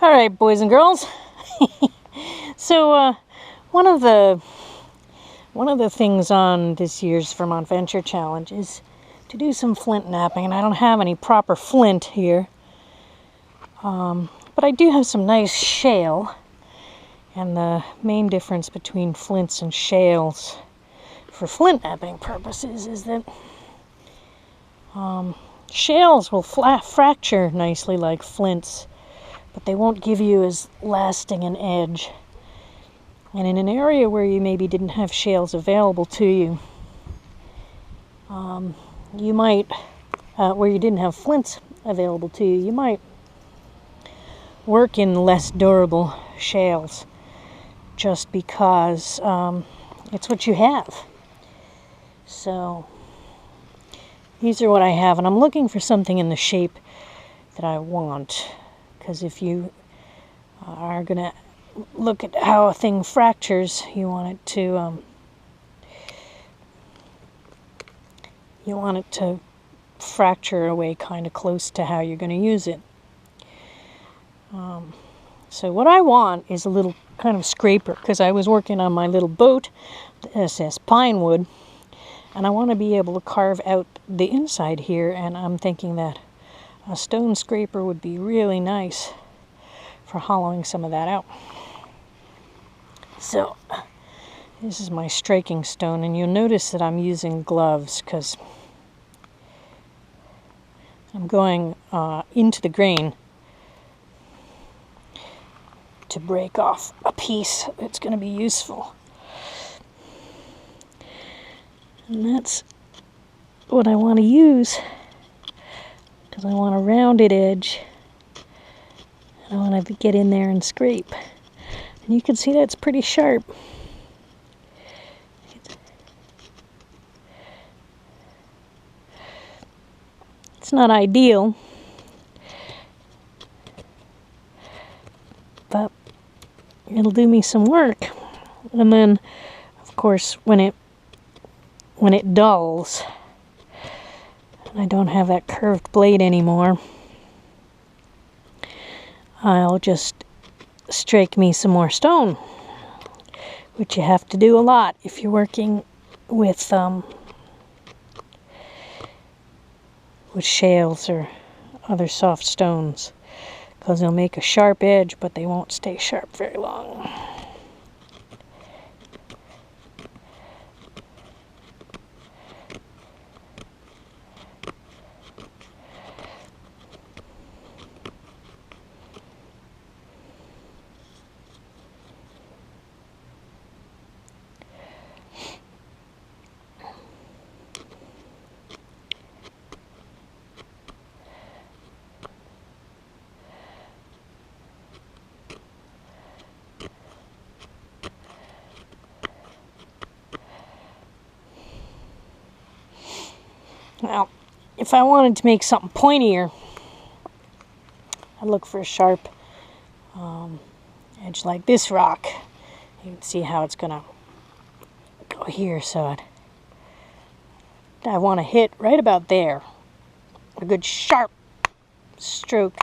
All right, boys and girls. So one of the things on this year's Vermont Venture Challenge is to do some flint knapping, and I don't have any proper flint here, but I do have some nice shale. And the main difference between flints and shales for flint knapping purposes is that shales will fracture nicely like flints, but they won't give you as lasting an edge. And in an area where you maybe didn't have shales available to you, you might, where you didn't have flints available to you, you might work in less durable shales just because it's what you have. So these are what I have, and I'm looking for something in the shape that I want. Because if you are going to look at how a thing fractures, you want it to fracture away kind of close to how you're going to use it. So what I want is a little kind of scraper, because I was working on my little boat, the SS Pinewood, and I want to be able to carve out the inside here, and I'm thinking that a stone scraper would be really nice for hollowing some of that out. So this is my striking stone, and you'll notice that I'm using gloves because I'm going into the grain to break off a piece that's going to be useful. And that's what I want to use, because I want a rounded edge. I want to get in there and scrape. And you can see that's pretty sharp. It's not ideal, but it'll do me some work. And then, of course, when it dulls, and I don't have that curved blade anymore, I'll just strike me some more stone, which you have to do a lot if you're working with shales or other soft stones, because they'll make a sharp edge, but they won't stay sharp very long. Now, if I wanted to make something pointier, I'd look for a sharp edge like this rock. You can see how it's going to go here, so I want to hit right about there. A good sharp stroke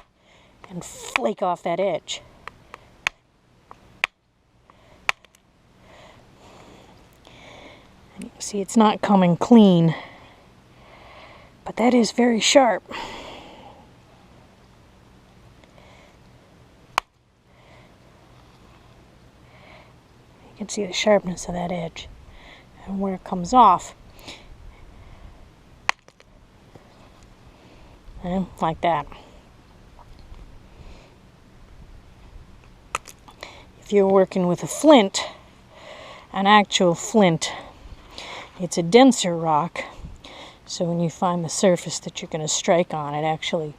and flake off that edge. And you can see it's not coming clean, but that is very sharp. You can see the sharpness of that edge and where it comes off. And like that. If you're working with a flint, an actual flint, it's a denser rock. So when you find the surface that you're going to strike on, it actually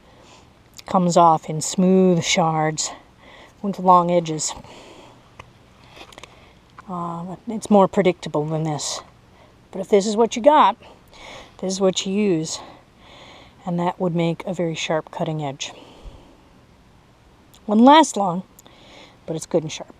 comes off in smooth shards with long edges. It's more predictable than this. But if this is what you got, this is what you use. And that would make a very sharp cutting edge. Wouldn't last long, but it's good and sharp.